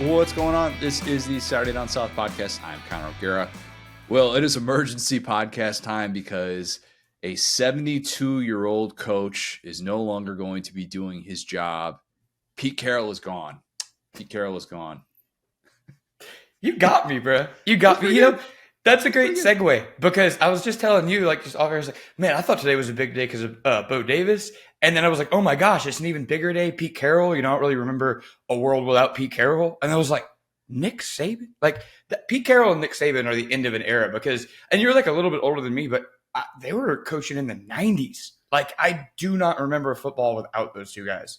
What's going on? This is the Saturday Down South podcast. I'm Connor O'Gara. Well, it is emergency podcast time because a 72-year-old coach is no longer going to be doing his job. Pete Carroll is gone. Pete Carroll is gone. You got me, bro. You got me. That's a great segue because I was just telling you, like, just off air, I was like, man, I thought today was a big day because of Bo Davis. And then I was like, oh my gosh, it's an even bigger day. Pete Carroll. I don't really remember a world without Pete Carroll. And I was like, Nick Saban? Like, Pete Carroll and Nick Saban are the end of an era because, and you're like a little bit older than me, but they were coaching in the 90s. Like, I do not remember football without those two guys.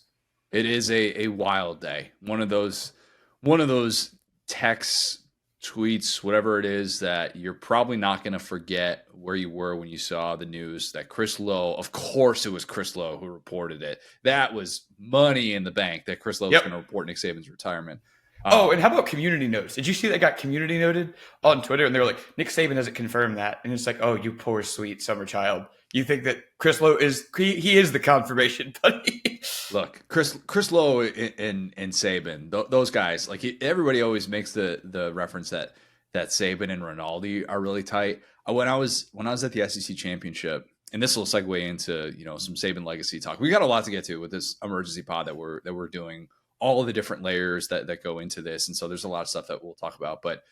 It is a wild day. One of those texts, tweets, whatever it is, that you're probably not going to forget where you were when you saw the news that Chris Lowe, of course it was Chris Lowe who reported it. That was money in the bank that Chris Lowe was going to report Nick Saban's retirement. And how about community notes? Did you see that got community noted on Twitter? And they were like, Nick Saban hasn't confirmed that. And it's like, oh, you poor, sweet summer child. You think that Chris Lowe he is the confirmation buddy. Look, Chris Lowe and Saban, those guys, like everybody always makes the reference that Saban and Rinaldi are really tight. When I was at the SEC championship, and this will segue into some Saban legacy talk. We got a lot to get to with this emergency pod that we're doing. All of the different layers that go into this. And so there's a lot of stuff that we'll talk about. But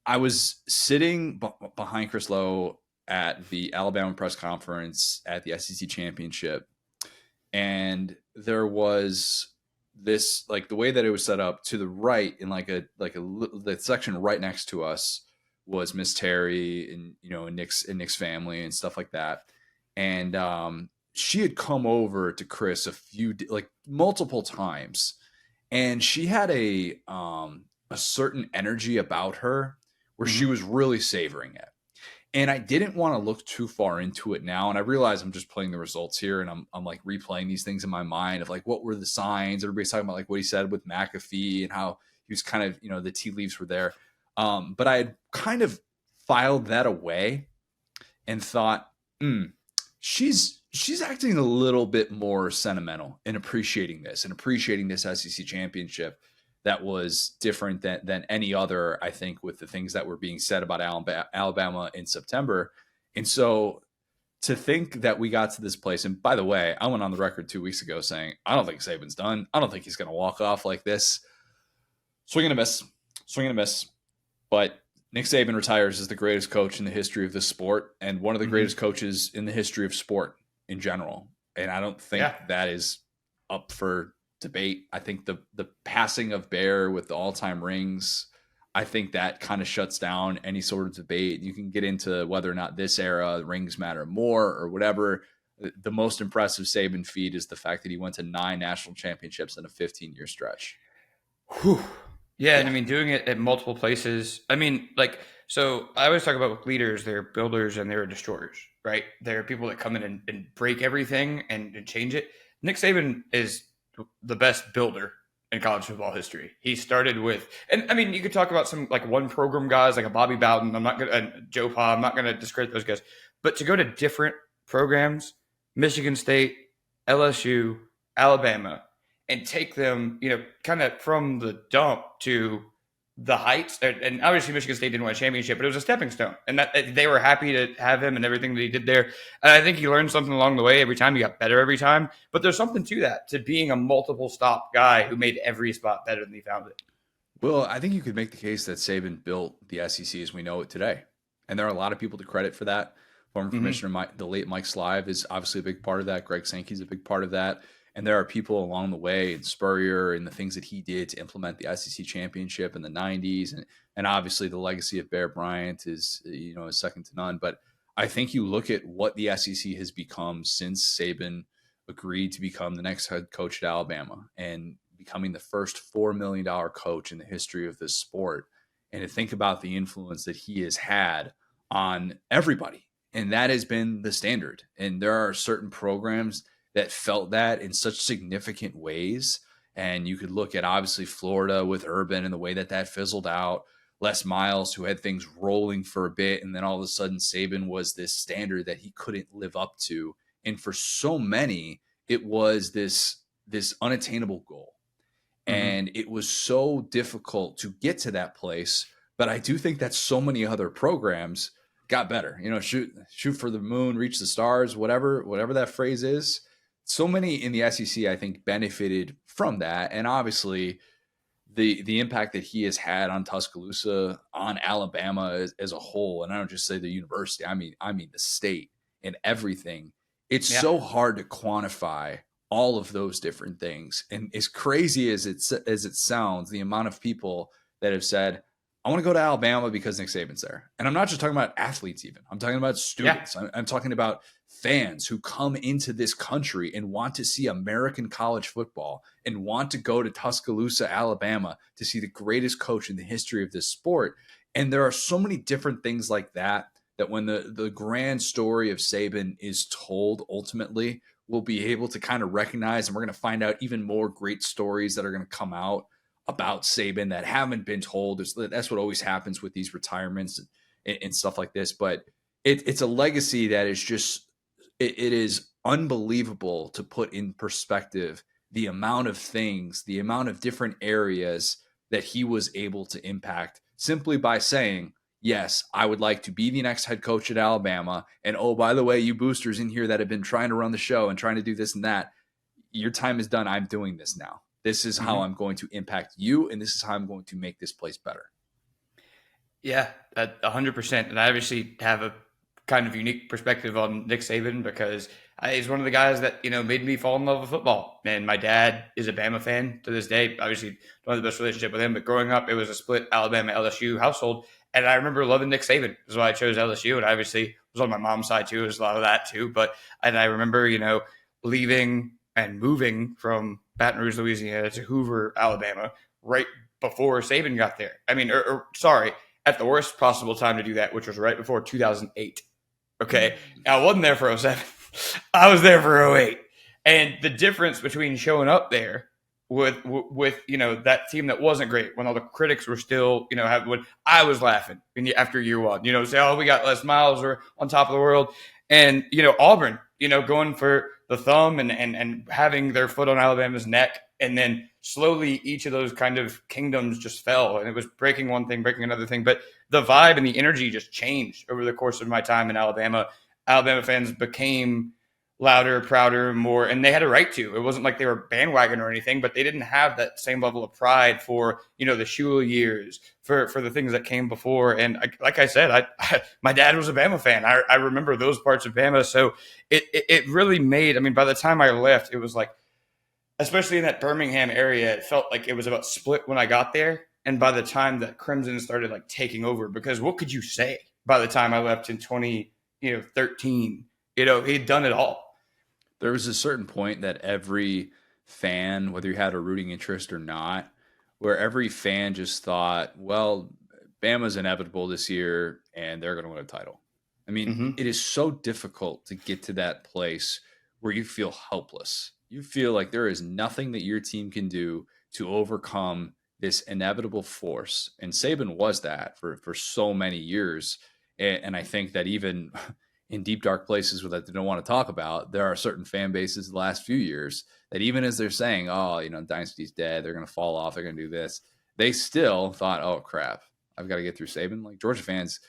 I was sitting behind Chris Lowe at the Alabama press conference at the SEC championship. And there was this, like, the way that it was set up to the right in the section right next to us was Miss Terry and Nick's family and stuff like that. And she had come over to Chris multiple times. And she had a certain energy about her where she was really savoring it. And I didn't want to look too far into it now. And I realize I'm just playing the results here, and I'm like replaying these things in my mind of like, what were the signs? Everybody's talking about like what he said with McAfee and how he was kind of, the tea leaves were there. But I had kind of filed that away and thought, she's acting a little bit more sentimental and appreciating this SEC championship that was different than any other, I think, with the things that were being said about Alabama in September. And so to think that we got to this place, and by the way, I went on the record 2 weeks ago saying, I don't think Saban's done. I don't think he's going to walk off like this. Swing and a miss. But Nick Saban retires as the greatest coach in the history of this sport and one of the greatest coaches in the history of sport in general. And I don't think that is up for debate. I think the passing of Bear with the all-time rings, I think that kind of shuts down any sort of debate. You can get into whether or not this era rings matter more or whatever. The most impressive Saban feat is the fact that he went to 9 national championships in a 15-year stretch. Whew. Yeah, and I mean, doing it at multiple places. I mean, so I always talk about leaders, they're builders and they're destroyers, right? They're people that come in and break everything and change it. Nick Saban is the best builder in college football history. He started with, and I mean, you could talk about some like one program guys like a Bobby Bowden. I'm not going to, Joe Pa, I'm not going to discredit those guys, but to go to different programs, Michigan State, LSU, Alabama, and take them, kind of from the dump to the heights. And obviously Michigan State didn't win a championship, but it was a stepping stone. And that they were happy to have him and everything that he did there. And I think he learned something along the way every time. He got better every time. But there's something to that, to being a multiple stop guy who made every spot better than he found it. Well, I think you could make the case that Saban built the SEC as we know it today. And there are a lot of people to credit for that. Former Commissioner, the late Mike Slive is obviously a big part of that. Greg Sankey's a big part of that. And there are people along the way, and Spurrier and the things that he did to implement the SEC championship in the 90s. And obviously the legacy of Bear Bryant is second to none. But I think you look at what the SEC has become since Saban agreed to become the next head coach at Alabama and becoming the first $4 million coach in the history of this sport. And to think about the influence that he has had on everybody. And that has been the standard. And there are certain programs that felt that in such significant ways. And you could look at obviously Florida with Urban and the way that fizzled out. Les Miles, who had things rolling for a bit, and then all of a sudden Saban was this standard that he couldn't live up to. And for so many, it was this unattainable goal. Mm-hmm. And it was so difficult to get to that place. But I do think that so many other programs got better. Shoot for the moon, reach the stars, whatever that phrase is. So many in the SEC, I think, benefited from that. And obviously, the impact that he has had on Tuscaloosa, on Alabama as a whole, and I don't just say the university, I mean the state and everything. It's Yeah. so hard to quantify all of those different things. And as crazy as it sounds, the amount of people that have said, I want to go to Alabama because Nick Saban's there. And I'm not just talking about athletes, even. I'm talking about Yeah. students. I'm talking about fans who come into this country and want to see American college football and want to go to Tuscaloosa, Alabama to see the greatest coach in the history of this sport. And there are so many different things like that that when the grand story of Saban is told, ultimately, we'll be able to kind of recognize, and we're going to find out even more great stories that are going to come out about Saban that haven't been told. That's what always happens with these retirements and stuff like this. But it's a legacy that is just, it is unbelievable to put in perspective the amount of things, the amount of different areas that he was able to impact simply by saying, yes, I would like to be the next head coach at Alabama. And oh, by the way, you boosters in here that have been trying to run the show and trying to do this and that, your time is done. I'm doing this now. This is how Mm-hmm. I'm going to impact you, and this is how I'm going to make this place better. Yeah, 100%. And I obviously have a kind of unique perspective on Nick Saban because he's one of the guys that made me fall in love with football. And my dad is a Bama fan to this day. Obviously, don't have the best relationship with him, but growing up, it was a split Alabama LSU household. And I remember loving Nick Saban. That's why I chose LSU. And obviously, was on my mom's side too. There's a lot of that too. And I remember, leaving and moving from Baton Rouge, Louisiana to Hoover, Alabama, right before Saban got there. I mean, sorry, at the worst possible time to do that, which was right before 2008. Okay. I wasn't there for 07. I was there for 08. And the difference between showing up there with that team that wasn't great when all the critics were still, when I was laughing after year one, say, oh, we got Les Miles, we're on top of the world. And, Auburn, going for the thumb and having their foot on Alabama's neck. And then slowly each of those kind of kingdoms just fell, and it was breaking one thing, breaking another thing. But the vibe and the energy just changed over the course of my time in Alabama. Alabama fans became louder, prouder, more, and they had a right to. It wasn't like they were bandwagon or anything, but they didn't have that same level of pride for, the Shula years, for the things that came before. And like I said, my dad was a Bama fan. I remember those parts of Bama. So it really made, by the time I left, it was like, especially in that Birmingham area, it felt like it was about split when I got there. And by the time that Crimson started like taking over, because what could you say by the time I left in 2013? He'd done it all. There was a certain point that every fan, whether you had a rooting interest or not, where every fan just thought, well, Bama's inevitable this year and they're going to win a title. I mean, Mm-hmm. it is so difficult to get to that place where you feel helpless. You feel like there is nothing that your team can do to overcome this inevitable force. And Saban was that for so many years. And I think that even in deep, dark places that they don't want to talk about, there are certain fan bases the last few years that even as they're saying, oh, Dynasty's dead, they're going to fall off, they're going to do this, they still thought, oh, crap, I've got to get through Saban. Like Georgia fans,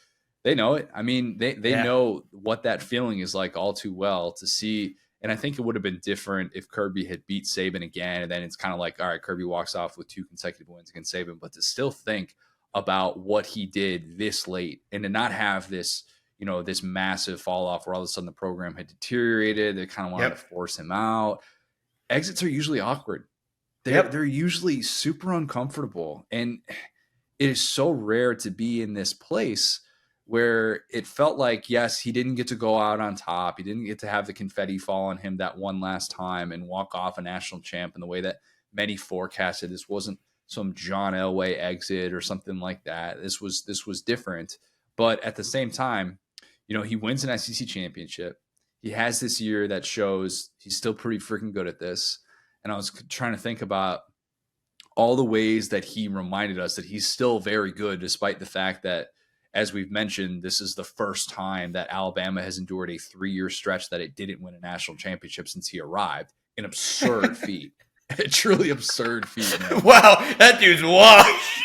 they know it. I mean, they know what that feeling is like all too well to see. And I think it would have been different if Kirby had beat Saban again. And then it's kind of like, all right, Kirby walks off with 2 consecutive wins against Saban. But to still think about what he did this late and to not have this, this massive fall off where all of a sudden the program had deteriorated. They kind of wanted to force him out. Exits are usually awkward. They're usually super uncomfortable. And it is so rare to be in this place where it felt like, yes, he didn't get to go out on top. He didn't get to have the confetti fall on him that one last time and walk off a national champ in the way that many forecasted. This wasn't some John Elway exit or something like that. This was different. But at the same time, he wins an SEC championship. He has this year that shows he's still pretty freaking good at this. And I was trying to think about all the ways that he reminded us that he's still very good, despite the fact that, as we've mentioned, this is the first time that Alabama has endured a 3-year stretch that it didn't win a national championship since he arrived. An absurd feat. A truly absurd feat, man. Wow, that dude's washed.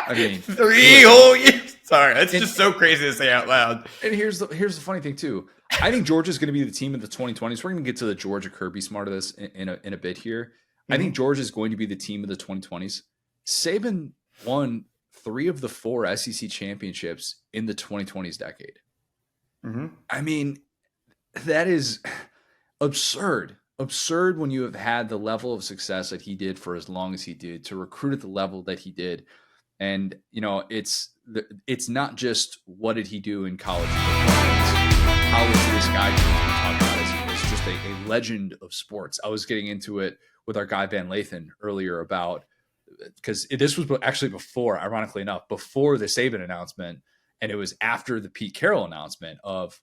I mean, 3 whole years. Sorry, that's and, just so crazy to say out loud. and here's the funny thing too. I think Georgia's going to be the team of the 2020s. We're going to get to the Georgia Kirby smart of this in a bit here. I think Georgia is going to be the team of the 2020s. Saban won 3 of the 4 SEC championships in the 2020s decade. I mean, that is absurd. Absurd when you have had the level of success that he did for as long as he did, to recruit at the level that he did. And, it's not just what did he do in college football. How is this guy going to be talked about as just a legend of sports? I was getting into it with our guy Van Lathan earlier about, because this was actually before, ironically enough, before the Saban announcement, and it was after the Pete Carroll announcement of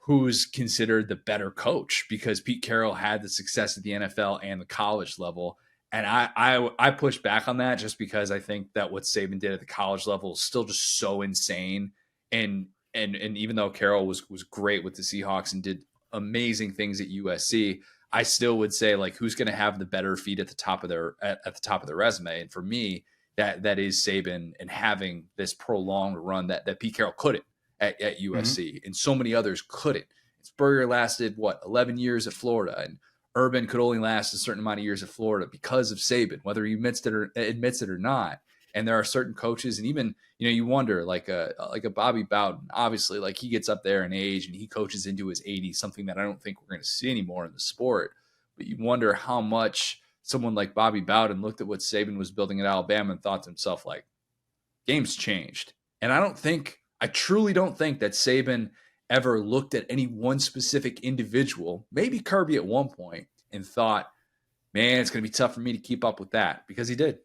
who's considered the better coach, because Pete Carroll had the success at the NFL and the college level. And I pushed back on that just because I think that what Saban did at the college level is still just so insane. And even though Carroll was great with the Seahawks and did amazing things at USC, I still would say, like, who's going to have the better feet at the top of their resume? And for me, that is Saban, and having this prolonged run that Pete Carroll couldn't at USC, and so many others couldn't. Spurrier lasted 11 years at Florida, and Urban could only last a certain amount of years at Florida because of Saban, whether he admits it or not. And there are certain coaches, and even you wonder, like a Bobby Bowden. Obviously, like, he gets up there in age and he coaches into his 80s, something that I don't think we're going to see anymore in the sport. But you wonder how much someone like Bobby Bowden looked at what Saban was building at Alabama and thought to himself, like, game's changed. And I truly don't think that Saban ever looked at any one specific individual, maybe Kirby at one point, and thought, man, it's going to be tough for me to keep up with that, because he did.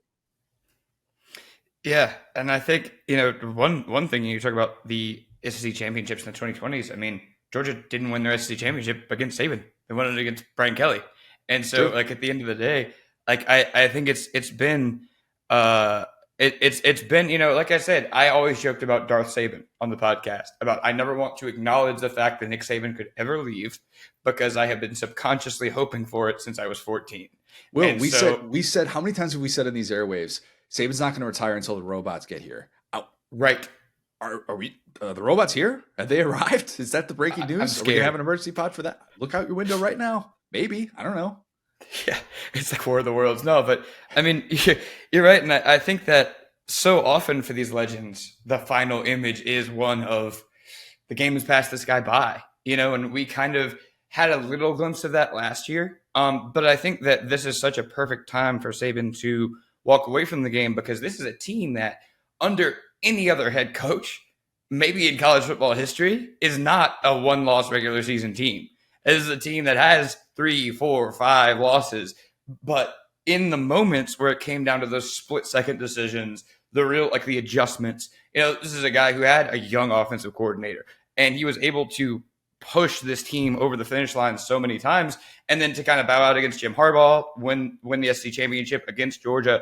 Yeah, and I think one thing you talk about the SEC championships in the 2020s. I mean, Georgia didn't win their SEC championship against Saban; they won it against Brian Kelly. And so, like, at the end of the day, like, I think it's been it's been, like I said, I always joked about Darth Saban on the podcast about I never want to acknowledge the fact that Nick Saban could ever leave, because I have been subconsciously hoping for it since I was 14. Well, we said how many times have we said in these airwaves, Saban's not going to retire until the robots get here. Right. Are we the robots here? Have they arrived? Is that the breaking news? Are we have an emergency pod for that? Look out your window right now. Maybe. I don't know. Yeah, it's like War of the Worlds. No, but I mean, you're right. And I think that so often for these legends, the final image is one of the game has passed this guy by, and we kind of had a little glimpse of that last year. But I think that this is such a perfect time for Saban to walk away from the game, because this is a team that, under any other head coach, maybe in college football history, is not a 1-loss regular season team. This is a team that has 3, 4, 5 losses, but in the moments where it came down to those split-second decisions, the adjustments, this is a guy who had a young offensive coordinator, and he was able to push this team over the finish line so many times, and then to kind of bow out against Jim Harbaugh, win the SEC championship against Georgia.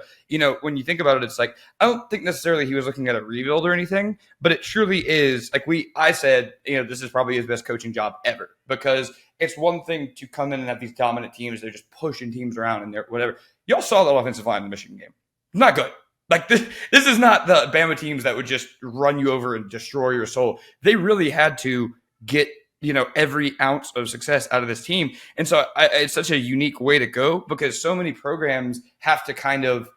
When you think about it, it's like, I don't think necessarily he was looking at a rebuild or anything, but it surely is. Like I said, this is probably his best coaching job ever, because it's one thing to come in and have these dominant teams. They're just pushing teams around and they're whatever. Y'all saw the offensive line in the Michigan game. Not good. Like, this is not the Bama teams that would just run you over and destroy your soul. They really had to get every ounce of success out of this team. And so it's such a unique way to go, because so many programs have to kind of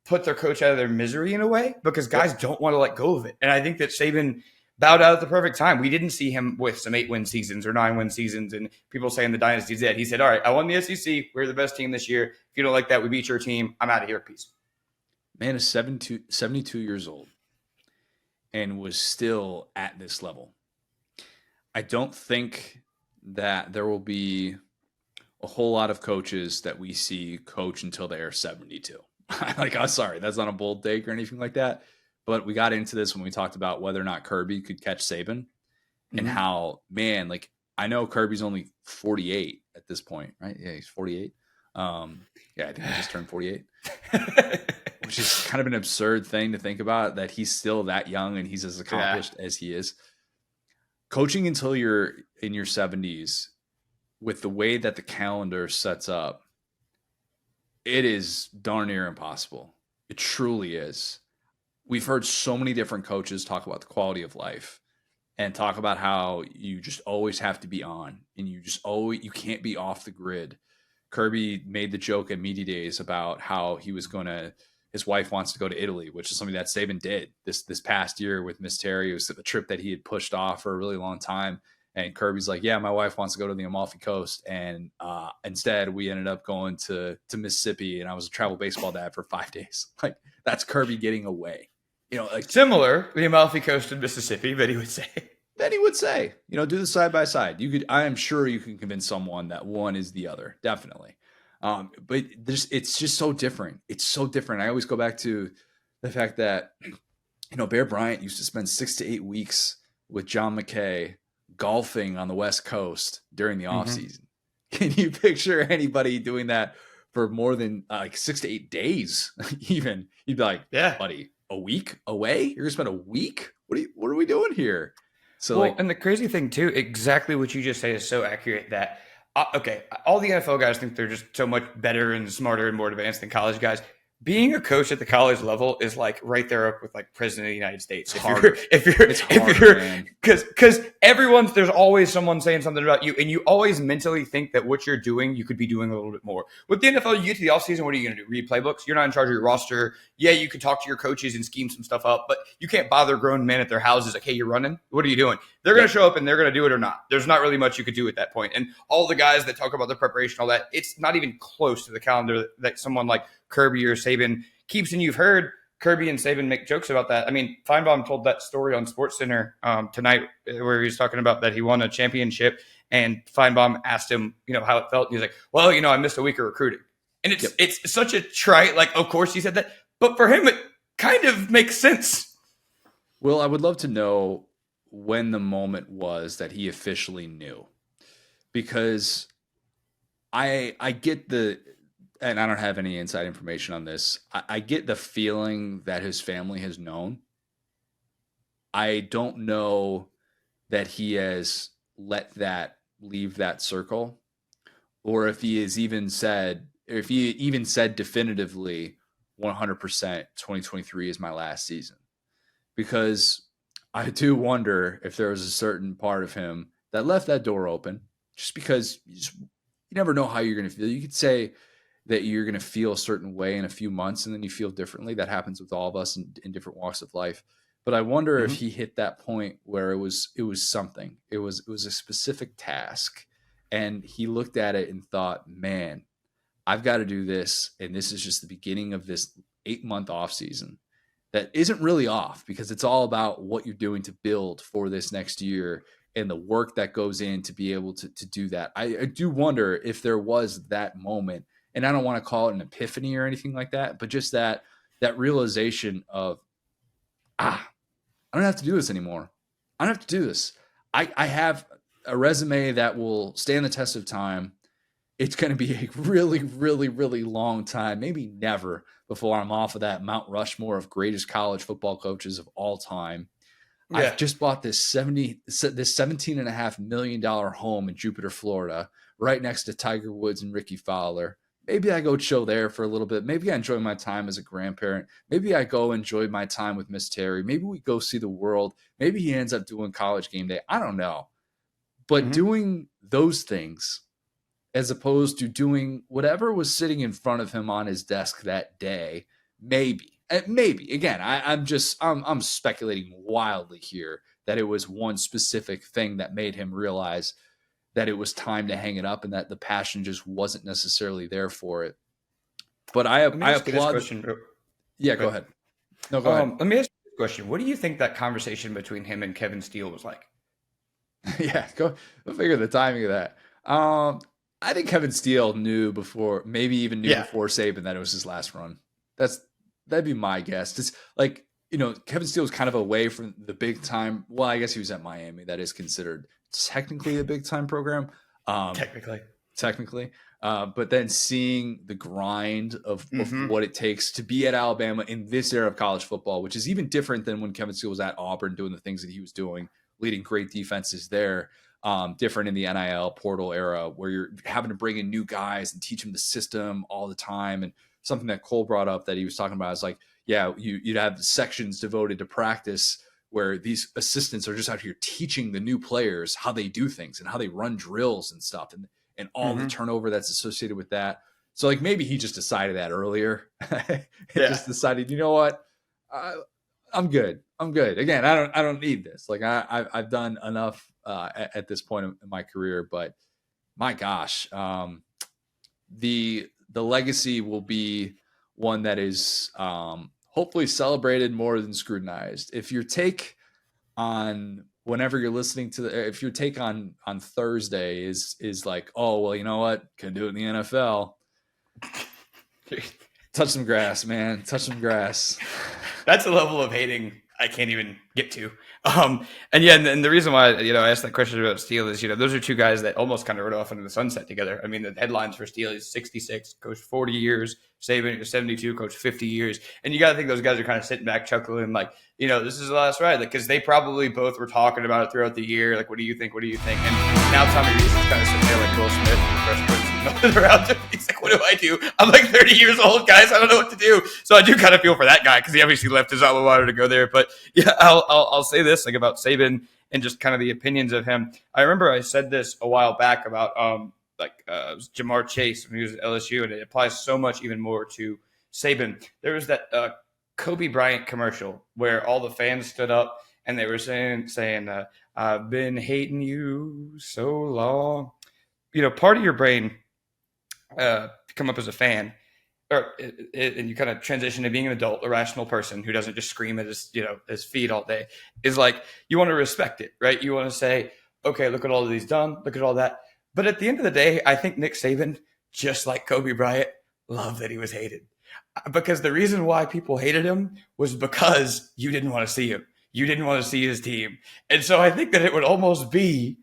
put their coach out of their misery in a way, because guys don't want to let go of it. And I think that Saban bowed out at the perfect time. We didn't see him with some 8-win seasons or 9-win seasons, and people saying the dynasty's dead. He said, all right, I won the SEC. We're the best team this year. If you don't like that, we beat your team. I'm out of here. Peace. Man is 72 years old and was still at this level. I don't think that there will be a whole lot of coaches that we see coach until they are 72. I'm sorry, that's not a bold take or anything like that. But we got into this when we talked about whether or not Kirby could catch Saban, and how, man, like, I know Kirby's only 48 at this point, right? Yeah, he's 48. I think he just turned 48, which is kind of an absurd thing to think about, that he's still that young and he's as accomplished as he is. Coaching until you're in your 70s, with the way that the calendar sets up, It is darn near impossible. It truly is. We've heard so many different coaches talk about the quality of life and talk about how you just always have to be on and you can't be off the grid. Kirby made the joke at media days about how his wife wants to go to Italy, which is something that Saban did this past year with Miss Terry. It was a trip that he had pushed off for a really long time. And Kirby's like, yeah, my wife wants to go to the Amalfi Coast. And instead we ended up going to Mississippi, and I was a travel baseball dad for 5 days. Like, that's Kirby getting away. Like Similar, the Amalfi Coast in Mississippi, but he would say. Then he would say, do the side by side. I am sure you can convince someone that one is the other, definitely. But it's just so different. It's so different. I always go back to the fact that, Bear Bryant used to spend 6 to 8 weeks with John McKay golfing on the West Coast during the off season. Can you picture anybody doing that for more than 6 to 8 days? Even you'd be like, yeah, buddy, a week away? You're gonna spend a week? What are we doing here? So, and the crazy thing too, exactly what you just say is so accurate that, all the NFL guys think they're just so much better and smarter and more advanced than college guys. Being a coach at the college level is like right there up with like president of the United States. Because there's always someone saying something about you, and you always mentally think that what you're doing, you could be doing a little bit more. With the NFL, you get to the offseason, what are you going to do? Read playbooks? You're not in charge of your roster. Yeah, you could talk to your coaches and scheme some stuff up, but you can't bother grown men at their houses like, hey, you're running? What are you doing? They're going to show up and they're going to do it or not. There's not really much you could do at that point. And all the guys that talk about the preparation, all that, it's not even close to the calendar that someone like Kirby or Saban keeps. And you've heard Kirby and Saban make jokes about that. I mean, Feinbaum told that story on SportsCenter tonight where he was talking about that he won a championship, and Feinbaum asked him, how it felt. And he's like, well, I missed a week of recruiting. And it's such a trite, like, of course he said that. But for him, it kind of makes sense. Well, I would love to know when the moment was that he officially knew, because I get and I don't have any inside information on this. I get the feeling that his family has known. I don't know that he has let that leave that circle, or if he even said definitively 100% 2023 is my last season. Because I do wonder if there was a certain part of him that left that door open, just because you never know how you're going to feel. You could say that you're going to feel a certain way in a few months, and then you feel differently. That happens with all of us in different walks of life. But I wonder if he hit that point where it was something. It was a specific task, and he looked at it and thought, man, I've got to do this, and this is just the beginning of this 8-month off season that isn't really off, because it's all about what you're doing to build for this next year and the work that goes in to be able to do that. I do wonder if there was that moment, and I don't want to call it an epiphany or anything like that, but just that realization of, I don't have to do this anymore. I don't have to do this. I have a resume that will stand the test of time. It's going to be a really, really, really long time, maybe never, before I'm off of that Mount Rushmore of greatest college football coaches of all time. Yeah. I've just bought this $17.5 million home in Jupiter, Florida, right next to Tiger Woods and Ricky Fowler. Maybe I go chill there for a little bit. Maybe I enjoy my time as a grandparent. Maybe I go enjoy my time with Miss Terry. Maybe we go see the world. Maybe he ends up doing College Game Day. I don't know. But doing those things, as opposed to doing whatever was sitting in front of him on his desk that day, maybe. Again, I'm speculating wildly here that it was one specific thing that made him realize that it was time to hang it up, and that the passion just wasn't necessarily there for it. But I applaud. Yeah, go ahead. No, go ahead. Let me ask you a question. What do you think that conversation between him and Kevin Steele was like? Yeah, go figure the timing of that. I think Kevin Steele knew before Saban that it was his last run. That'd be my guess. It's like, Kevin Steele was kind of away from the big time. Well, I guess he was at Miami. That is considered technically a big time program. Technically. But then seeing the grind of what it takes to be at Alabama in this era of college football, which is even different than when Kevin Steele was at Auburn doing the things that he was doing, leading great defenses there. different in the NIL portal era where you're having to bring in new guys and teach them the system all the time. And something that Cole brought up that he was talking about is like, yeah, you'd have sections devoted to practice where these assistants are just out here teaching the new players how they do things and how they run drills and stuff, and all the turnover that's associated with that. So like maybe he just decided that earlier. Just decided, you know what, I'm good. I'm good. Again, I don't need this. Like I've done enough at this point in my career. But my gosh, the legacy will be one that is hopefully celebrated more than scrutinized. If your take on whenever you're listening to if your take on Thursday is like, oh well, you know what, can do it in the NFL. Touch some grass, man. Touch some grass. That's a level of hating I can't even get to. And the reason why, I asked that question about Steele is, those are two guys that almost kind of rode off into the sunset together. I mean, the headlines for Steele is 66, coached 40 years, Saban 72, coached 50 years. And you got to think those guys are kind of sitting back chuckling like, this is the last ride. Because they probably both were talking about it throughout the year. Like, what do you think? What do you think? And now Tommy Reese is kind of sitting there like Will Smith and Fresh Prince around him. He's like, what do I do? I'm like 30 years old, guys. I don't know what to do. So I do kind of feel for that guy because he obviously left his alma mater to go there. But yeah, I'll say this like about Saban and just kind of the opinions of him. I remember I said this a while back about it was Jamar Chase when he was at LSU, and it applies so much even more to Saban. There was that Kobe Bryant commercial where all the fans stood up and they were saying I've been hating you so long. Part of your brain come up as a fan, and you kind of transition to being an adult, a rational person who doesn't just scream at his feed all day, is like, you want to respect it, right? You want to say, okay, look at all that he's done, look at all that. But at the end of the day, I think Nick Saban, just like Kobe Bryant, loved that he was hated. Because the reason why people hated him was because you didn't want to see him. You didn't want to see his team. And so I think that it would almost be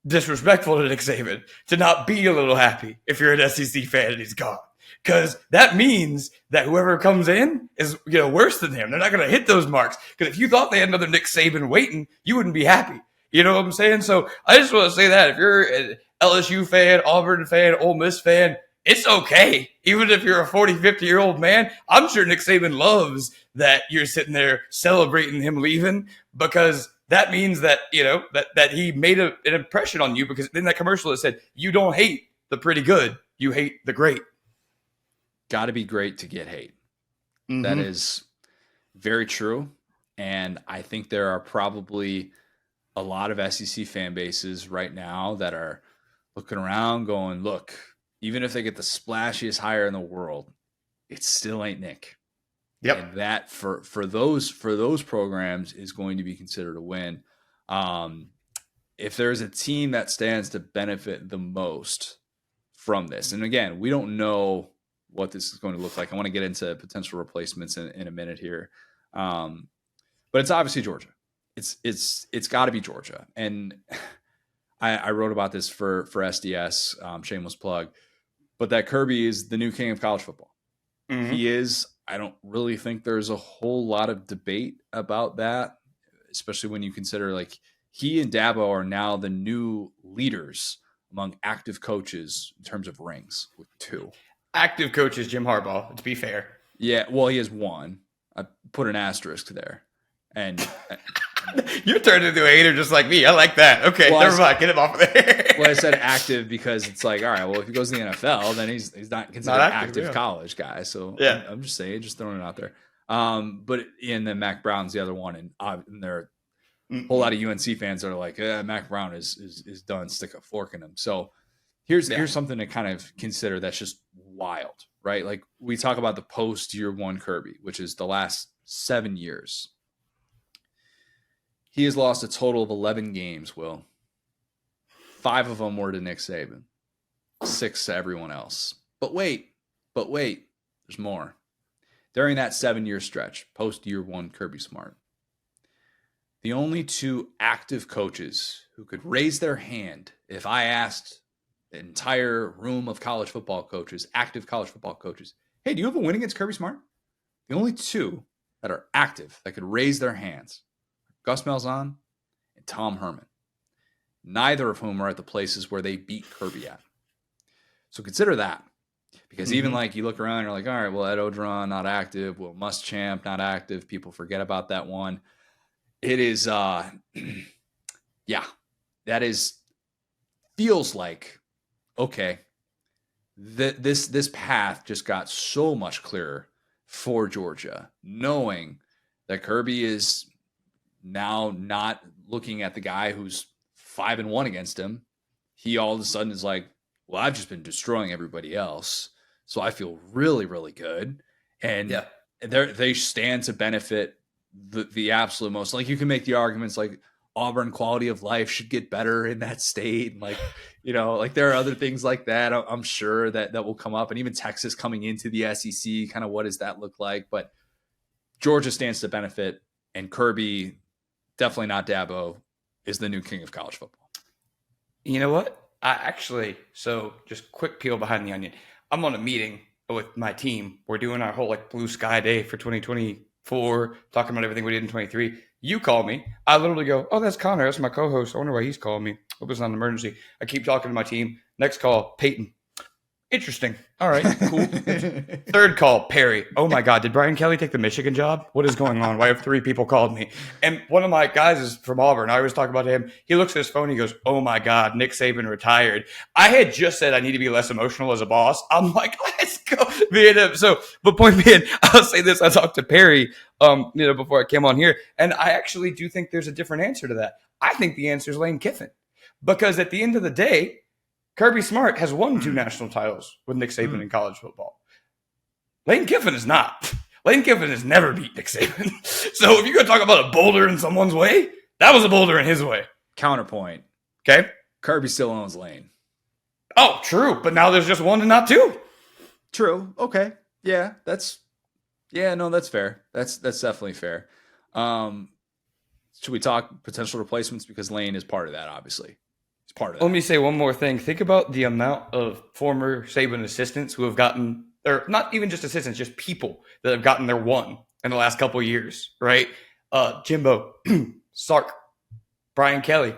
disrespectful to Nick Saban to not be a little happy if you're an SEC fan and he's gone. Because that means that whoever comes in is worse than him. They're not going to hit those marks. Because if you thought they had another Nick Saban waiting, you wouldn't be happy. You know what I'm saying? So I just want to say that if you're an LSU fan, Auburn fan, Ole Miss fan, it's okay. Even if you're a 40, 50-year-old man, I'm sure Nick Saban loves that you're sitting there celebrating him leaving, because that means that, that he made an impression on you, because in that commercial it said, you don't hate the pretty good, you hate the great. Got to be great to get hate. Mm-hmm. That is very true. And I think there are probably a lot of SEC fan bases right now that are looking around going, look, even if they get the splashiest hire in the world, it still ain't Nick. Yep. And that for those programs is going to be considered a win. If there's a team that stands to benefit the most from this, and again, we don't know what this is going to look like. I want to get into potential replacements in a minute here. But it's obviously Georgia. It's got to be Georgia. And I wrote about this for SDS, shameless plug. But that Kirby is the new king of college football. Mm-hmm. He is. I don't really think there's a whole lot of debate about that, especially when you consider like he and Dabo are now the new leaders among active coaches in terms of rings with 2. Active coaches, Jim Harbaugh, to be fair. Yeah, well, he has 1. I put an asterisk there. And you're turning into a hater just like me. I like that. Okay, well, never mind. Get him off of there. Well, I said active because it's like, all right, well, if he goes to the NFL, then he's not considered an active college guy. So yeah, I'm just saying, just throwing it out there. But and then Mac Brown's the other one, and there are a whole lot of UNC fans that are like, Mac Brown is done. Stick a fork in him. So here's something to kind of consider that's just wild, right? Like we talk about the post year 1 Kirby, which is the last 7 years. He has lost a total of 11 games, Will. 5 of them were to Nick Saban. 6 to everyone else. But wait, there's more. During that 7-year stretch, post year 1 Kirby Smart, the only 2 active coaches who could raise their hand if I asked the entire room of college football coaches, active college football coaches, hey, do you have a win against Kirby Smart? The only 2 that are active that could raise their hands, Gus Malzahn and Tom Herman. neither of whom are at the places where they beat Kirby at. So consider that. Because even like you look around and you're like, all right, well, Ed Ogeron, not active. Will Muschamp, not active. People forget about that one. It is, yeah, that is, feels like, okay, this path just got so much clearer for Georgia, knowing that Kirby is now not looking at the guy who's 5-1 against him. He all of a sudden is like, well, I've just been destroying everybody else, so I feel really, really good. And they stand to benefit the absolute most. Like, you can make the arguments like Auburn quality of life should get better in that state. And like, like there are other things like that. I'm sure that will come up. And even Texas coming into the SEC, kind of what does that look like? But Georgia stands to benefit, and Kirby, definitely not Dabo, is the new king of college football. You know what? So just quick peel behind the onion. I'm on a meeting with my team. We're doing our whole like blue sky day for 2024, talking about everything we did in 23. You call me. I literally go, oh, that's Connor. That's my co-host. I wonder why he's calling me. Hope it's not an emergency. I keep talking to my team. Next call, Peyton. Interesting. All right, cool. Third call, Perry. Oh my God, did Brian Kelly take the Michigan job? What is going on? Why have 3 people called me? And one of my guys is from Auburn. I always talk about him. He looks at his phone. He goes, oh my God, Nick Saban retired. I had just said I need to be less emotional as a boss. I'm like, let's go. Me and him. So, but point being, I'll say this. I talked to Perry, before I came on here, and I actually do think there's a different answer to that. I think the answer is Lane Kiffin, because at the end of the day, Kirby Smart has won 2 national titles with Nick Saban in college football. Lane Kiffin is not. Lane Kiffin has never beat Nick Saban. So if you're going to talk about a boulder in someone's way, that was a boulder in his way. Counterpoint. Okay. Kirby still owns Lane. Oh, true. But now there's just 1 and not 2. True. Okay. Yeah, that's fair. That's definitely fair. Should we talk potential replacements? Because Lane is part of that, obviously. It's part of that. Let me say one more thing. Think about the amount of former Saban assistants who have gotten, or not even just assistants, just people that have gotten their 1 in the last couple of years, right? Jimbo, Sark, Brian Kelly,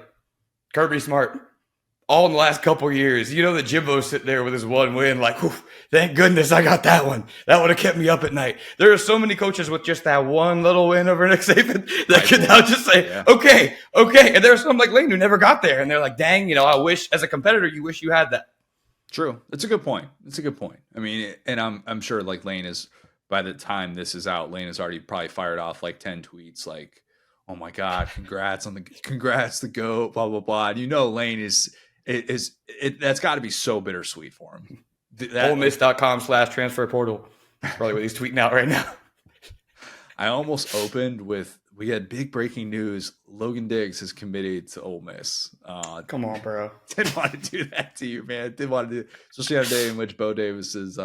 Kirby Smart, all in the last couple of years. You know that Jimbo's sitting there with his 1 win, like, thank goodness I got that one. That would have kept me up at night. There are so many coaches with just that 1 little win over Nick Saban that can now just say, okay. And there's some like Lane who never got there. And they're like, dang, I wish, as a competitor, you wish you had that. True. That's a good point. I mean, and I'm sure like Lane is, by the time this is out, Lane has already probably fired off like 10 tweets like, oh my God, congrats the GOAT, blah, blah, blah. And Lane is that's got to be so bittersweet for him. OleMiss.com/transfer portal. Probably what he's tweeting out right now. I almost opened with, we had big breaking news. Logan Diggs has committed to Ole Miss. Come on, bro. Didn't want to do that to you, man. Didn't want to do, especially on a day in which Bo Davis is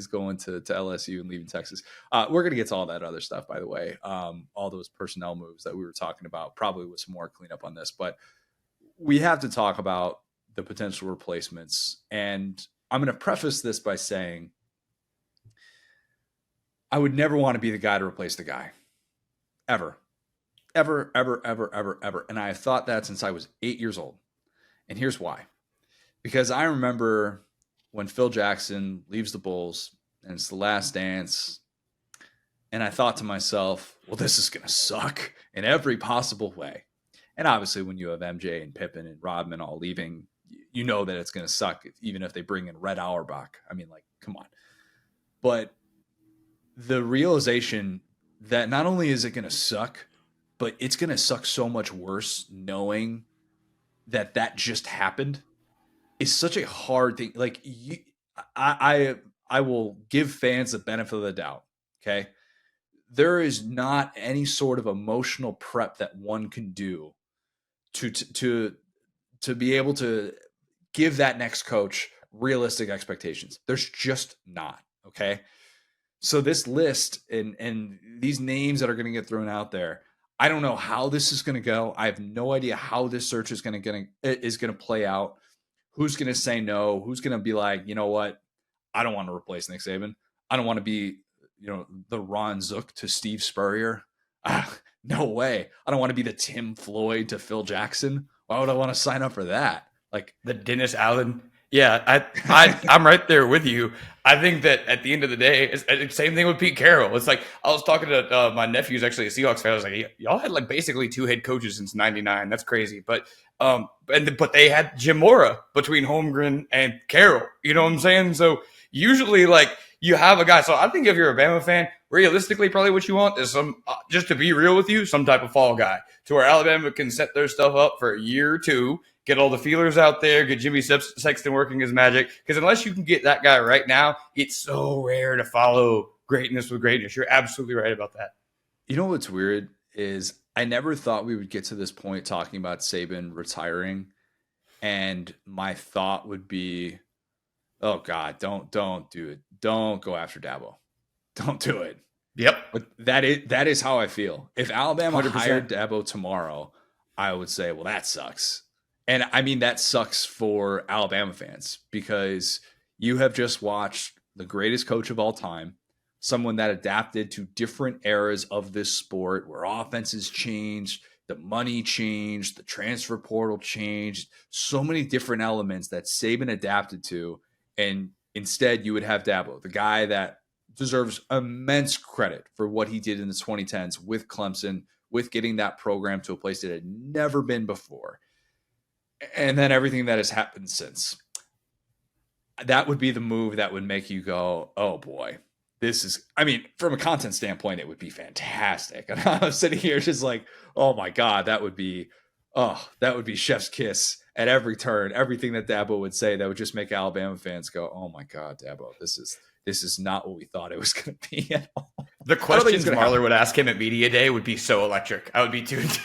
going to LSU and leaving Texas. We're going to get to all that other stuff, by the way. All those personnel moves that we were talking about, probably with some more cleanup on this. But we have to talk about the potential replacements. And I'm going to preface this by saying I would never want to be the guy to replace the guy. Ever. Ever, ever, ever, ever, ever. And I have thought that since I was 8 years old. And here's why. Because I remember when Phil Jackson leaves the Bulls and it's the last dance. And I thought to myself, well, this is going to suck in every possible way. And obviously when you have MJ and Pippen and Rodman all leaving, you know that it's going to suck, even if they bring in Red Auerbach. I mean, like, come on. But the realization that not only is it going to suck, but it's going to suck so much worse knowing that just happened is such a hard thing. Like, I will give fans the benefit of the doubt. Okay. There is not any sort of emotional prep that one can do to be able to give that next coach realistic expectations. There's just not. Okay. So this list and these names that are going to get thrown out there, I don't know how this is going to go. I have no idea how this search is going to play out. Who's going to say no? Who's going to be like, you know what? I don't want to replace Nick Saban. I don't want to be, the Ron Zook to Steve Spurrier. No way. I don't want to be the Tim Floyd to Phil Jackson. Why would I want to sign up for that? Like, The Dennis Allen. Yeah, I'm right there with you. I think that at the end of the day, it's same thing with Pete Carroll. It's like I was talking to my nephew's actually a Seahawks fan. I was like, y'all had like basically two head coaches since '99. That's crazy. But but they had Jim Mora between Holmgren and Carroll. You know what I'm saying? So usually like you have a guy. So I think if you're a Bama fan, realistically, probably what you want is some just to be real with you, some type of fall guy to where Alabama can set their stuff up for a year or two, get all the feelers out there, get Jimmy Sexton working his magic. Because unless you can get that guy right now, it's so rare to follow greatness with greatness. You're absolutely right about that. you know what's weird is I never thought we would get to this point talking about Saban retiring, and my thought would be, oh God, don't do it. Don't go after Dabo. Don't do it. Yep. But that is how I feel. If Alabama 100%. hired Dabo tomorrow, I would say, well, that sucks. And I mean that sucks for Alabama fans because you have just watched the greatest coach of all time, someone that adapted to different eras of this sport where offenses changed, the money changed, the transfer portal changed, so many different elements that Saban adapted to. And instead, you would have Dabo, the guy that deserves immense credit for what he did in the 2010s with Clemson, with getting that program to a place that had never been before. And then everything that has happened since. That would be the move that would make you go, oh boy, this is, I mean, from a content standpoint, it would be fantastic. And I'm sitting here just like, oh my God, that would be chef's kiss at every turn. Everything that Dabo would say, that would just make Alabama fans go, oh my God, Dabo, this is not what we thought it was going to be at all. The questions Marler would ask him at media day would be so electric. I would be tuned.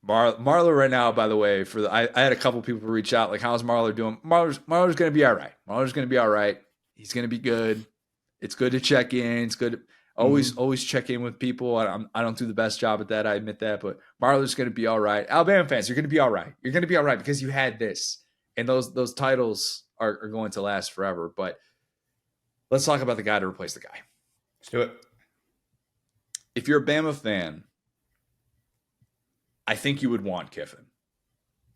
Marler right now, by the way, I had a couple people reach out, like, how's Marler doing? Marler's going to be all right. Marler's going to be all right. He's going to be good. It's good to check in. It's good. Always check in with people. I don't do the best job at that. I admit that, but Marler's going to be all right. Alabama fans, you're going to be all right. You're going to be all right because you had this, and those titles are going to last forever. But let's talk about the guy to replace the guy. Let's do it. If you're a Bama fan, I think you would want Kiffin.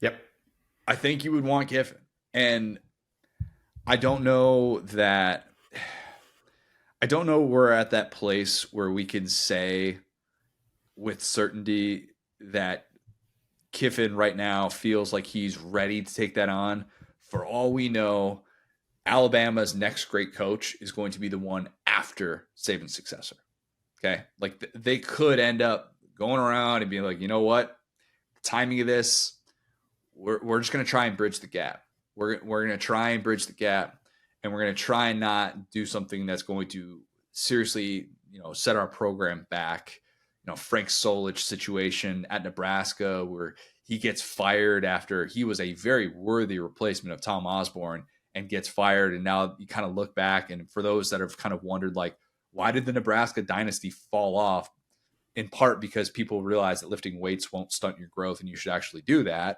Yep. I think you would want Kiffin. And I don't know we're at that place where we can say with certainty that Kiffin right now feels like he's ready to take that on. For all we know, Alabama's next great coach is going to be the one after Saban's successor. Okay? Like they could end up going around and being like, you know what? The timing of this, we're just going to try and bridge the gap. We're going to try and bridge the gap, and we're going to try and not do something that's going to seriously, set our program back. Frank Solich situation at Nebraska where he gets fired after he was a very worthy replacement of Tom Osborne and gets fired. And now you kind of look back, and for those that have kind of wondered, like, why did the Nebraska dynasty fall off? In part because people realize that lifting weights won't stunt your growth and you should actually do that.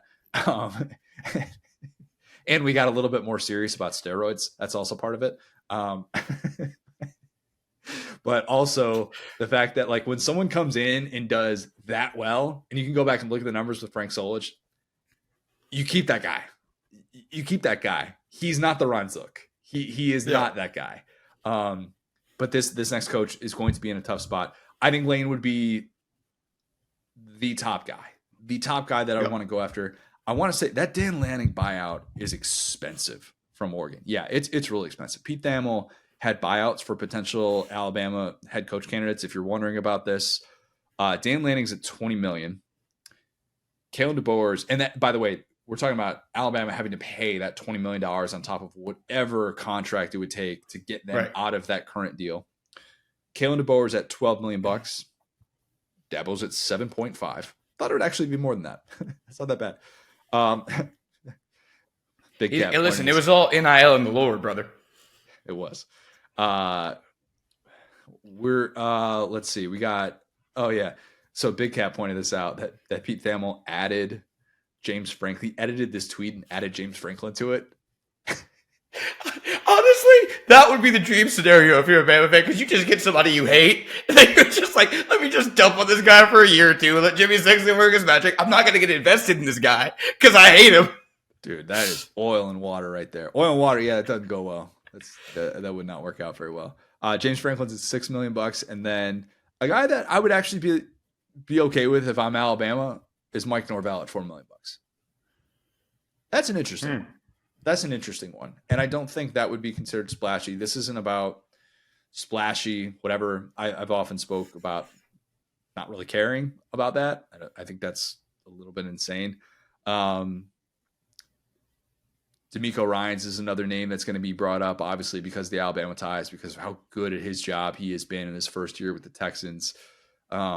And we got a little bit more serious about steroids. That's also part of it. But also the fact that, like, when someone comes in and does that well, and you can go back and look at the numbers with Frank Solich, you keep that guy. You keep that guy. He's not the Runzook. He is not that guy. But this next coach is going to be in a tough spot. I think Lane would be the top guy that I want to go after. I want to say that Dan Lanning buyout is expensive from Oregon. Yeah, it's really expensive. Pete Thamel had buyouts for potential Alabama head coach candidates. If you're wondering about this, Dan Lanning's at $20 million. Kalen DeBoer's, and that, by the way, we're talking about Alabama having to pay that $20 million on top of whatever contract it would take to get them out of that current deal. Kalen DeBoer's at $12 million. Dabo's at 7.5. Thought it would actually be more than that. It's not that bad. Big Cat. Hey, listen, it was all NIL in the lower, brother. It was. Let's see. We got. Oh yeah. So Big Cat pointed this out that Pete Thamel added James Franklin. He edited this tweet and added James Franklin to it. Honestly, that would be the dream scenario if you're a Bama fan, because you just get somebody you hate, and then you're just like, let me just dump on this guy for a year or two, let Jimmy Sexton work his magic. I'm not going to get invested in this guy because I hate him. Dude, that is oil and water right there. Oil and water, yeah, it doesn't go well. That would not work out very well. James Franklin's at $6 million, and then a guy that I would actually be okay with if I'm Alabama is Mike Norvell at $4 million. That's an interesting one. That's an interesting one. And I don't think that would be considered splashy. This isn't about splashy, whatever. I've often spoke about not really caring about that. I think that's a little bit insane. D'Amico Ryans is another name that's going to be brought up, obviously, because of the Alabama ties, because of how good at his job he has been in his first year with the Texans.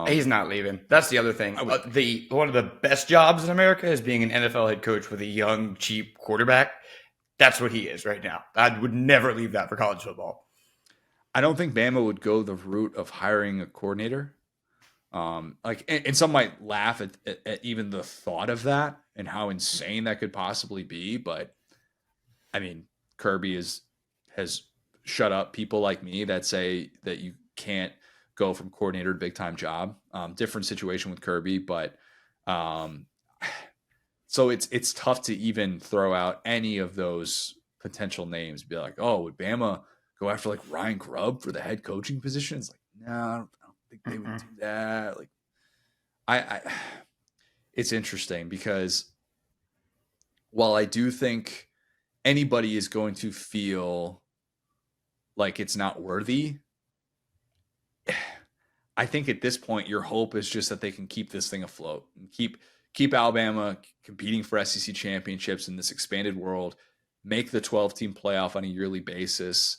He's not leaving. That's the other thing. One of the best jobs in America is being an NFL head coach with a young, cheap quarterback. That's what he is right now. I would never leave that for college football. I don't think Bama would go the route of hiring a coordinator. And some might laugh at even the thought of that and how insane that could possibly be. But I mean, Kirby has shut up people like me that say that you can't go from coordinator to big time job. Different situation with Kirby, but so it's tough to even throw out any of those potential names. Be like, oh, would Bama go after like Ryan Grubb for the head coaching position? It's like, no, I don't think they would do that. Like, I it's interesting because while I do think anybody is going to feel like it's not worthy, I think at this point your hope is just that they can keep this thing afloat and keep Alabama competing for SEC championships in this expanded world, make the 12-team playoff on a yearly basis,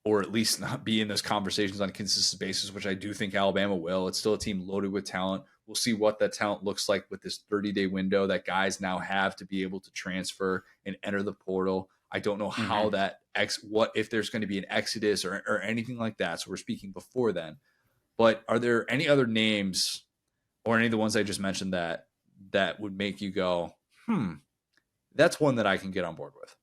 or at least not be in those conversations on a consistent basis, which I do think Alabama will. It's still a team loaded with talent. We'll see what that talent looks like with this 30-day window that guys now have to be able to transfer and enter the portal. I don't know how what if there's going to be an exodus or anything like that. So we're speaking before then. But are there any other names or any of the ones I just mentioned that would make you go, that's one that I can get on board with?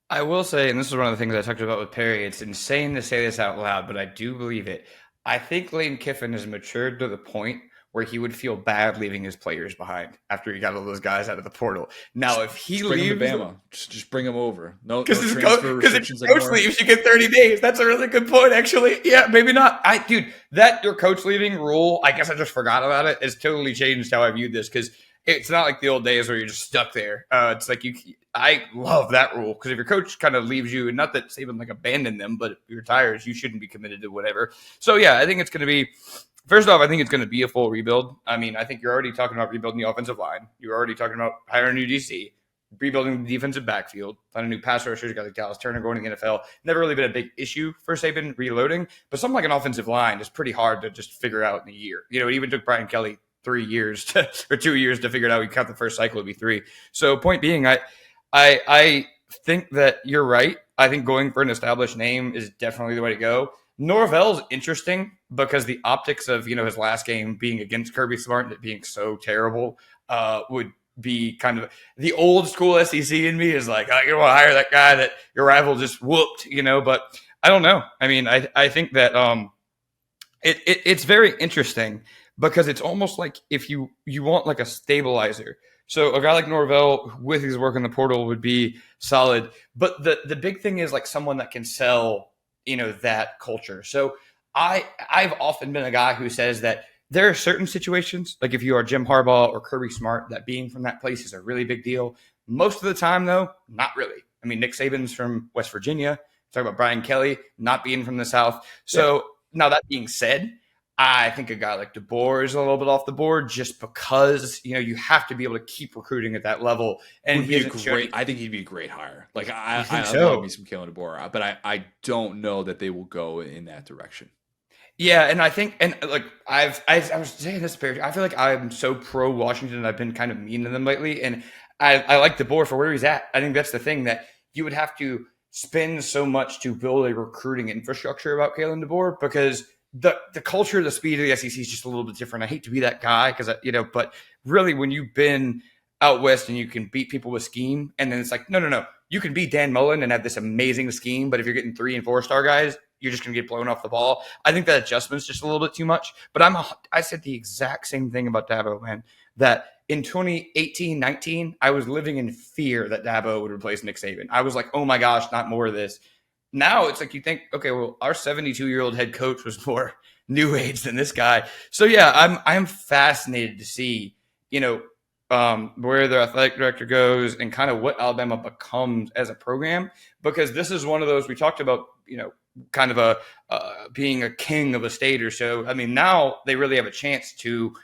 I will say, and this is one of the things I talked about with Perry, it's insane to say this out loud, but I do believe it. I think Lane Kiffin has matured to the point where he would feel bad leaving his players behind after he got all those guys out of the portal. Now, if he leaves, bring him to Bama. Just bring him over. No because transfer if anymore. coach leaves, you get 30 days. That's a really good point, actually. Yeah, maybe not. Dude, that your coach leaving rule, I guess I just forgot about it. It's totally changed how I viewed this because it's not like the old days where you're just stuck there. It's like I love that rule because if your coach kind of leaves you, and not that Saban like abandoned them, but if he retires, you shouldn't be committed to whatever. So yeah, I think it's going to be. First off, I think it's going to be a full rebuild. I mean, I think you're already talking about rebuilding the offensive line. You're already talking about hiring a new DC, rebuilding the defensive backfield, find a new pass rusher. You got like Dallas Turner going to the NFL. Never really been a big issue for Saban reloading, but something like an offensive line is pretty hard to just figure out in a year. You know, it even took Brian Kelly 3 years or 2 years to figure it out. We count the first cycle, it'd be 3. So point being, I think that you're right. I think going for an established name is definitely the way to go. Norvell's interesting because the optics of, his last game being against Kirby Smart and it being so terrible would be kind of the old school SEC in me is like, oh, you want to hire that guy that your rival just whooped, but I don't know. I mean, I think that it's very interesting because it's almost like if you want like a stabilizer. So a guy like Norvell with his work in the portal would be solid. But the big thing is like someone that can sell that culture. So I've often been a guy who says that there are certain situations, like if you are Jim Harbaugh or Kirby Smart, that being from that place is a really big deal. Most of the time, though, not really. I mean, Nick Saban's from West Virginia. Talk about Brian Kelly not being from the South. So Now that being said, I think a guy like DeBoer is a little bit off the board just because, you have to be able to keep recruiting at that level. And I think he'd be a great hire. Like I so? love me some Kalen DeBoer, but I don't know that they will go in that direction. Yeah, and I think, and like I was saying this, Barry, I feel like I'm so pro Washington and I've been kind of mean to them lately. And I like DeBoer for where he's at. I think that's the thing, that you would have to spend so much to build a recruiting infrastructure about Kalen DeBoer because the culture, the speed of the SEC is just a little bit different. I hate to be that guy because, but really when you've been out West and you can beat people with scheme and then it's like, no, you can be Dan Mullen and have this amazing scheme, but if you're getting 3 and 4-star guys, you're just going to get blown off the ball. I think that adjustment's just a little bit too much. But I said the exact same thing about Dabo, man. That in 2018-19, I was living in fear that Dabo would replace Nick Saban. I was like, oh my gosh, not more of this. Now it's like you think, okay, well, our 72-year-old head coach was more new age than this guy. So yeah, I'm fascinated to see, where their athletic director goes and kind of what Alabama becomes as a program, because this is one of those we talked about, kind of being a king of a state or so. I mean, now they really have a chance to.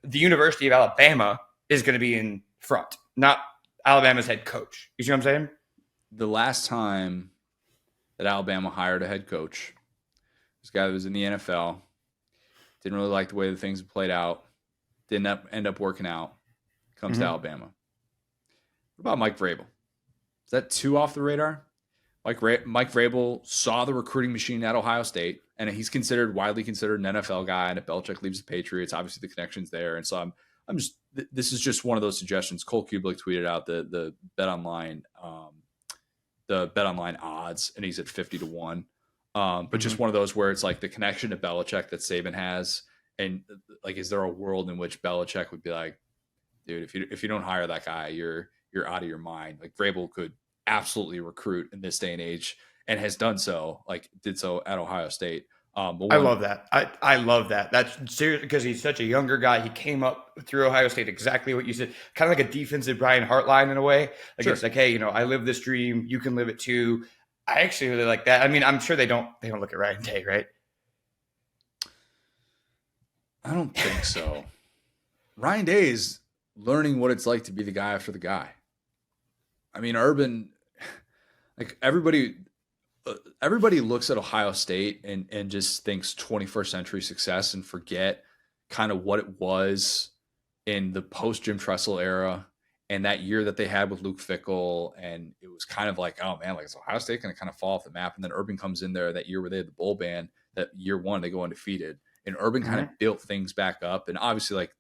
The University of Alabama is going to be in front, not Alabama's head coach. You see what I'm saying? The last time that Alabama hired a head coach, this guy that was in the NFL, didn't really like the way the things played out, didn't end up working out, comes to Alabama. What about Mike Vrabel? Is that too off the radar? Mike Vrabel saw the recruiting machine at Ohio State, and he's widely considered an NFL guy. And if Belichick leaves the Patriots, obviously the connection's there. And so this is just one of those suggestions. Cole Kubelik tweeted out the bet online odds, and he's at 50-1. But just one of those where it's like the connection to Belichick that Saban has, and like, is there a world in which Belichick would be like, dude, if you don't hire that guy, you're out of your mind. Like, Vrabel could absolutely recruit in this day and age, and has done so, like did so at Ohio State. I love that. I love that. That's serious because he's such a younger guy. He came up through Ohio State, exactly what you said, kind of like a defensive Brian Hartline in a way. Like, It's like, hey, I live this dream. You can live it too. I actually really like that. I mean, I'm sure they don't look at Ryan Day, right? I don't think so. Ryan Day is learning what it's like to be the guy after the guy. I mean, Urban, like everybody looks at Ohio State and just thinks 21st century success and forget kind of what it was in the post Jim Tressel era and that year that they had with Luke Fickell. And it was kind of like, oh man, like, is Ohio State going to kind of fall off the map? And then Urban comes in there that year where they had the bowl ban, that year one, they go undefeated, and Urban kind of built things back up. And obviously, like,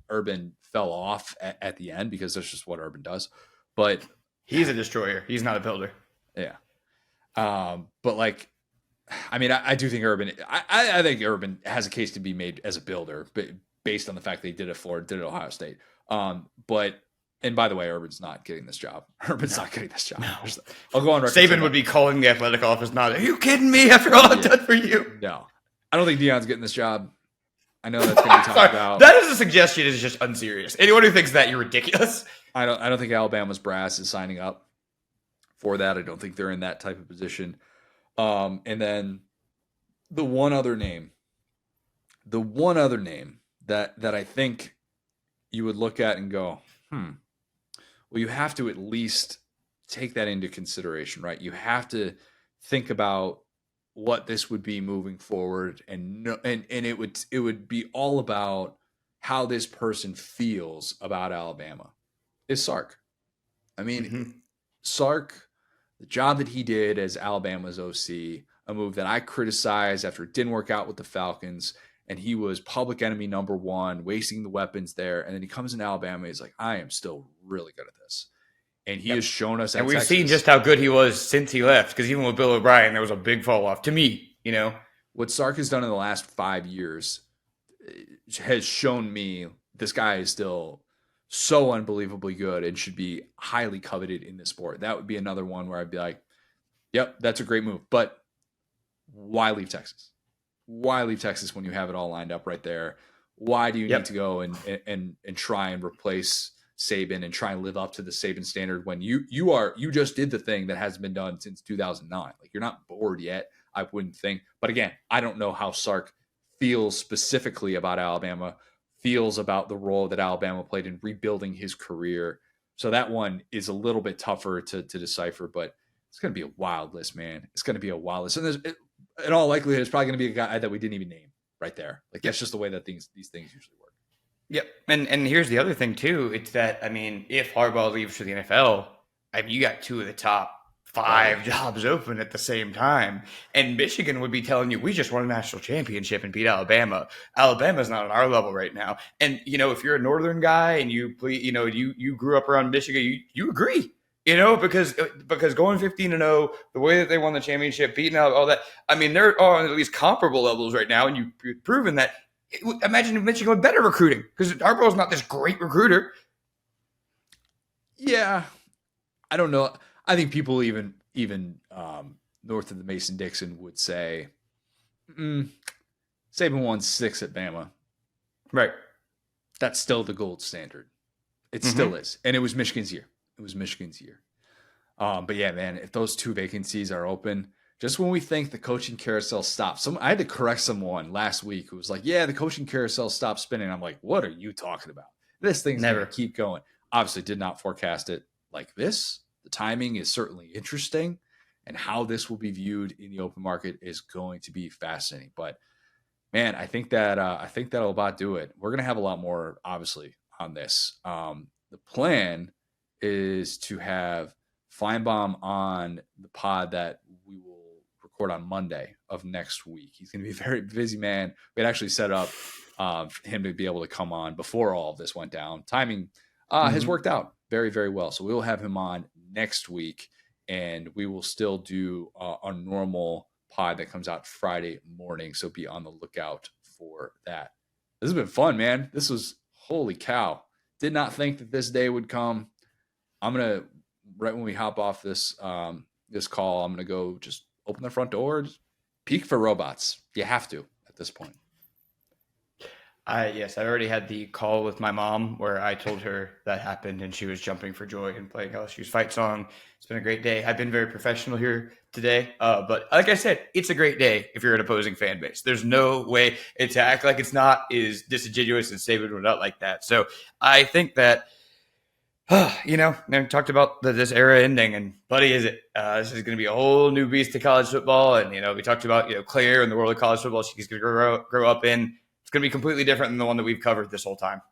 Urban fell off at the end because that's just what Urban does. But he's a destroyer. He's not a builder. Yeah. But like, I mean, I do think Urban, I think Urban has a case to be made as a builder, but based on the fact that he did it Florida, did it Ohio State. And by the way, Urban's not getting this job. Urban's not getting this job. No. I'll go on record. Saban would be calling the athletic office, not, are you kidding me after all I've done for you? No, I don't think Deion's getting this job. I know that's going to be talked about. That is a suggestion. Is just unserious. Anyone who thinks that, you're ridiculous. I don't think Alabama's brass is signing up for that. I don't think they're in that type of position. And then the one other name that I think you would look at and go, well, you have to at least take that into consideration, right? You have to think about what this would be moving forward, and it would be all about how this person feels about Alabama. Is Sark. I mean, Sark, the job that he did as Alabama's OC, a move that I criticized after it didn't work out with the Falcons, and he was public enemy number one, wasting the weapons there. And then he comes in Alabama, he's like, I am still really good at this. And he has shown us. And we've seen just how good he was since he left, because even with Bill O'Brien, there was a big fall off to me, What Sark has done in the last 5 years has shown me this guy is still so unbelievably good and should be highly coveted in this sport. That would be another one where I'd be like, yep, that's a great move. But why leave Texas? Why leave Texas when you have it all lined up right there? Why do you need to go and try and replace Saban and try and live up to the Saban standard when you just did the thing that hasn't been done since 2009? Like, you're not bored yet, I wouldn't think. But again, I don't know how Sark feels specifically about Alabama, feels about the role that Alabama played in rebuilding his career. So that one is a little bit tougher to decipher, but it's going to be a wild list, man. It's going to be a wild list. And in all likelihood, it's probably going to be a guy that we didn't even name right there. Like, that's just the way that these things usually work. Yep. And here's the other thing too. It's that, I mean, if Harbaugh leaves for the NFL, I mean, you got two of the top 5 jobs open at the same time. And Michigan would be telling you, we just won a national championship and beat Alabama. Alabama's not on our level right now. And, if you're a Northern guy and you grew up around Michigan, you agree. Because going 15-0, the way that they won the championship, beating out all that, I mean, they're on at least comparable levels right now, and you've proven that. Imagine if Michigan with better recruiting, because Harbaugh's not this great recruiter. Yeah, I don't know. I think people even north of the Mason Dixon would say Saban won 6 at Bama. Right. That's still the gold standard. It still is, and it was Michigan's year. It was Michigan's year. But yeah, man, if those 2 vacancies are open, just when we think the coaching carousel stops, I had to correct someone last week who was like, "Yeah, the coaching carousel stopped spinning." I'm like, "What are you talking about? This thing's Never gonna keep going." Obviously, did not forecast it like this. The timing is certainly interesting, and how this will be viewed in the open market is going to be fascinating. But man, I think that'll about do it. We're gonna have a lot more, obviously, on this. The plan is to have Feinbaum on the pod that we will record on Monday of next week. He's going to be a very busy man. We had actually set up him to be able to come on before all of this went down. Timing has worked out very, very well. So we will have him on next week, and we will still do our normal pod that comes out Friday morning. So be on the lookout for that. This has been fun, man. This was holy cow. Did not think that this day would come. I'm gonna right when we hop off this this call, I'm gonna go just open the front door, just peek for robots. You have to at this point. Yes, I already had the call with my mom where I told her that happened, and she was jumping for joy and playing LSU's fight song. It's been a great day. I've been very professional here today, but like I said, it's a great day if you're an opposing fan base. There's no way to act like it's not is disingenuous, and Saban would not like that. So I think that we talked about this era ending, and buddy, is it? This is going to be a whole new beast to college football, and we talked about Claire and the world of college football she's going to grow up in. It's going to be completely different than the one that we've covered this whole time.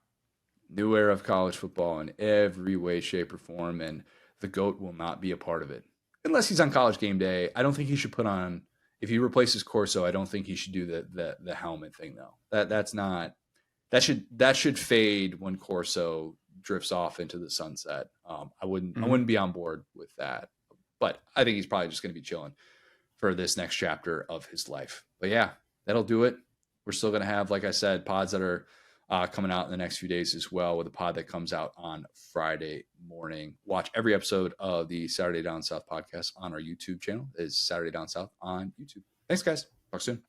New era of college football in every way, shape, or form, and the GOAT will not be a part of it unless he's on College Game Day. I don't think he should put on. If he replaces Corso, I don't think he should do the helmet thing though. That's not that should fade when Corso drifts off into the sunset. I wouldn't be on board with that, but I think he's probably just going to be chilling for this next chapter of his life. But yeah, that'll do it. We're still going to have, like I said, pods that are coming out in the next few days as well, with a pod that comes out on Friday morning. Watch every episode of the Saturday Down South podcast on our YouTube channel. It's Saturday Down South on YouTube. Thanks, guys. Talk soon.